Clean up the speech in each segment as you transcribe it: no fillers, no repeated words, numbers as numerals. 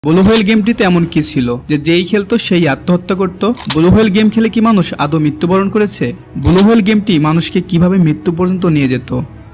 Blue whale গেমটিতে এমন কি ছিল যে যেই খেলতো সেই আত্মহত্যা করত? ব্লু হোয়েল গেম খেলে কি মানুষ আদৌ মৃত্যুবরণ করেছে? ব্লু হোয়েল গেমটি মানুষকে কিভাবে মৃত্যু পর্যন্ত নিয়ে যেত?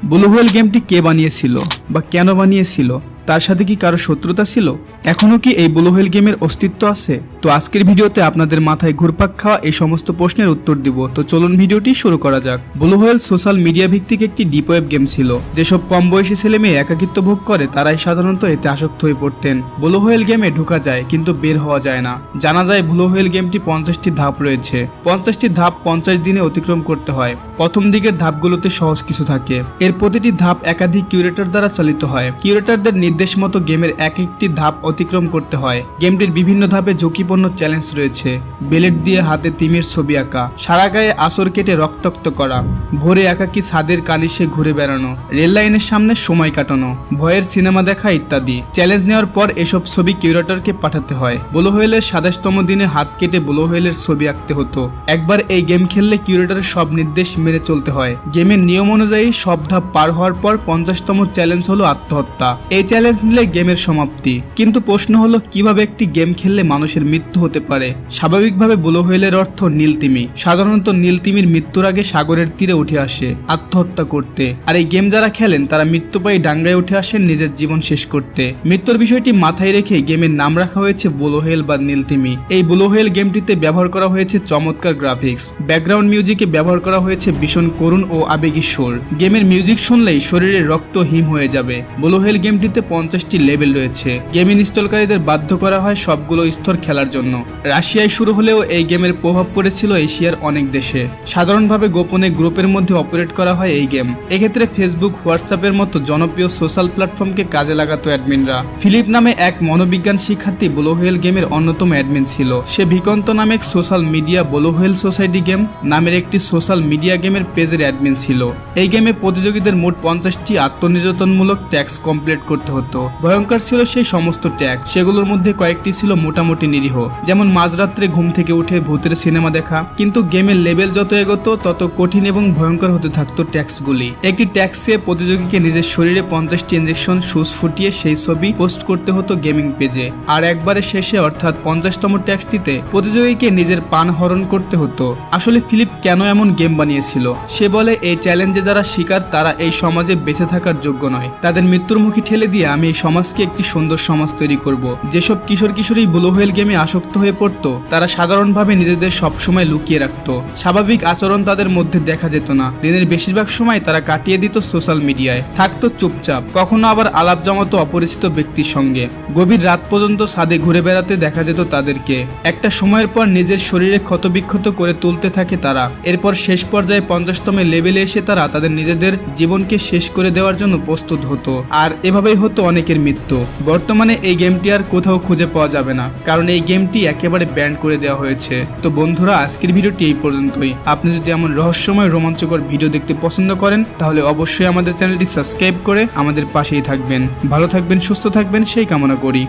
ব্লু হোয়েল গেমটি কে বানিয়েছিল বা কেন বানিয়েছিল? তার সাথে কি কারো শত্রুতা ছিল? এখনো কি এই ব্লু হোয়েল গেমের অস্তিত্ব আছে? তো আজকের ভিডিওতে আপনাদের মাথায় ঘুরপাক খাওয়া এই সমস্ত প্রশ্নের উত্তর দিব। তো চলুন ভিডিওটি শুরু করা যাক। ব্লু হোয়েল সোশ্যাল মিডিয়া ভিত্তিক একটি ডিপ ওয়েব গেম ছিল। যেসব কম বয়সী ছেলে মেয়ে একাকিত্ব ভোগ করে তারাই সাধারণত এতে আসক্ত হয়ে পড়তেন। ব্লু হোয়েল গেমে ঢোকা যায় কিন্তু বের হওয়া যায় না। জানা যায় ব্লু হোয়েল গেমটি 50টি ধাপ রয়েছে। 50টি ধাপ 50 দিনে অতিক্রম করতে হয়। প্রথম দিকের ধাপগুলোতে সহজ কিছু থাকে। এর প্রতিটি ধাপ একাধিক কিউরেটর দ্বারা চালিত হয়। কিউরেটরদের নির্দেশ মতো গেমের এক একটি ধাপ অতিক্রম করতে হয়। গেমটির বিভিন্ন ধাপে ঝুঁকিপূর্ণ চ্যালেঞ্জ রয়েছে। বেলেট দিয়ে হাতে তিমির ছবি আঁকা, সারা গায়ে আসর কেটে রক্তাক্ত করা, ভোরে একাকী ছাদের কানিশে ঘুরে বেড়ানো, রেল লাইনের সামনে সময় কাটানো, ভয়ের সিনেমা দেখা ইত্যাদি। চ্যালেঞ্জ নেওয়ার পর এসব ছবি কিউরেটরকে পাঠাতে হয়। ব্লু হোয়েলের 27তম দিনে হাত কেটে ব্লু হোয়েলের ছবি আঁকতে হতো। একবার এই গেম খেললে কিউরেটরের সব নির্দেশ মেনে চলতে হয়। গেমের নিয়ম অনুযায়ী সব ধাপ পার হওয়ার পর 50তম চ্যালেঞ্জ হলো আত্মহত্যা। এই চ্যালেঞ্জ নিলে গেমের সমাপ্তি। কিন্তু প্রশ্ন হলো কিভাবে একটি গেম খেললে মানুষের মৃত্যু হতে পারে? স্বাভাবিকভাবে ব্লু হোয়েলের অর্থ নীলতিমি। সাধারণত নীলতিমির মৃত্যুর আগে সাগরের তীরে উঠে আসে আত্মহত্যা করতে। আর এই গেম যারা খেলেন তারা মৃত্যু পাই ডাঙ্গায় উঠে আসেন নিজের জীবন শেষ করতে। মৃত্যুর বিষয়টি মাথায় রেখে গেমের নাম রাখা হয়েছে ব্লু হোয়েল বা নীলতিমি। এই ব্লু হোয়েল গেমটিতে ব্যবহার করা হয়েছে চমৎকার গ্রাফিক্স। ব্যাকগ্রাউন্ড মিউজিকে ব্যবহার করা হয়েছে ভীষণ করুণ ও আবেগী সুর। গেমের মিউজিক শুনলেই শরীরে রক্ত হিম হয়ে যাবে। ব্লু হোয়েল গেমটিতে 50টি লেভেল রয়েছে। গেম ইনস্টলকারীদের বাধ্য করা হয় সবগুলো স্তর খেলার জন্য। রাশিয়ায় শুরু হলেও এই গেমের প্রভাব পড়েছিল এশিয়ার অনেক দেশে। সাধারণভাবে গোপনে গ্রুপের মধ্যে অপারেট করা হয় এই গেম। এক্ষেত্রে ফেসবুক, হোয়াটসঅ্যাপের মতো জনপ্রিয় সোশ্যাল প্ল্যাটফর্মকে কাজে লাগাতো অ্যাডমিনরা। ফিলিপ নামে এক মনোবিজ্ঞান শিক্ষার্থী ব্লু হোয়েল গেমের অন্যতম অ্যাডমিন ছিল। সে ভিকন্ত নামে এক social media blue whale society game নামের একটি সোশ্যাল মিডিয়া গেমের পেজের অ্যাডমিন ছিল। এই গেমে প্রতিযোগীদের মোট 50টি আত্মনির্যাতনমূলক ট্যাক্স কমপ্লিট করতে হতো। ভয়ঙ্কর ছিল সেই সমস্ত ট্যাক্স। সেগুলোর মধ্যে কয়েকটি ছিল মোটামুটি নিরীহ, যেমন মাঝরাত্রে ঘুম থেকে উঠে ভূতের সিনেমা দেখা। কিন্তু গেমের লেভেল যত এগোতো তত কঠিন এবং ভয়ঙ্কর হতে থাকতো ট্যাক্সগুলি। একটি ট্যাক্সে প্রতিযোগীকে নিজের শরীরে 50টি ইনজেকশন সুচ ফুটিয়ে সেই ছবি পোস্ট করতে হতো গেমিং পেজে। আর একবারে শেষে অর্থাৎ 50তম ট্যাক্সটিতে প্রতিযোগীকে নিজের প্রাণ হরণ করতে হতো। আসলে ফিলিপ কেন এমন গেম বানিয়েছিল? সে বলে এই চ্যালেঞ্জে যারা শিকার তারা এই সমাজে বেঁচে থাকার যোগ্য নয়। তাদের মৃত্যুর মুখে ঠেলে দিয়ে আমি এই সমাজকে একটি সুন্দর সমাজ তৈরি করব। যেসব কিশোর কিশোরী ব্লু হোয়েল গেমে আসক্ত হয়ে পড়তো তারা সাধারণভাবে নিজেদের সবসময় লুকিয়ে রাখতো। স্বাভাবিক আচরণ তাদের মধ্যে দেখা যেত না। দিনের বেশিরভাগ সময় তারা কাটিয়ে দিত সোশ্যাল মিডিয়ায়, থাকতো চুপচাপ, কখনো আবার আলাপ জমাতো অপরিচিত ব্যক্তির সঙ্গে। গভীর রাত পর্যন্ত ছাদে ঘুরে বেড়াতে দেখা যেত তাদেরকে। একটা সময়ের পর নিজের শরীরে ক্ষতবিক্ষত করে তুলতে থাকে তারা। এরপর শেষ পর্যায়ে 50তম লেভেলে এসে তারা তাদের নিজেদের জীবনকে শেষ করে দেওয়ার জন্য প্রস্তুত হতো। আর এভাবেই হতো অনেকের মৃত্যু। বর্তমানে এই গেমটি আর কোথাও খুঁজে পাওয়া যাবে না, কারণ এই গেমটি একেবারে ব্যান করে দেওয়া হয়েছে। তো বন্ধুরা, আজকের ভিডিওটি এই পর্যন্তই। আপনি যদি এমন রহস্যময় রোমাঞ্চকর ভিডিও দেখতে পছন্দ করেন তাহলে অবশ্যই আমাদের চ্যানেলটি সাবস্ক্রাইব করে আমাদের পাশেই থাকবেন। ভালো থাকবেন, সুস্থ থাকবেন সেই কামনা করি।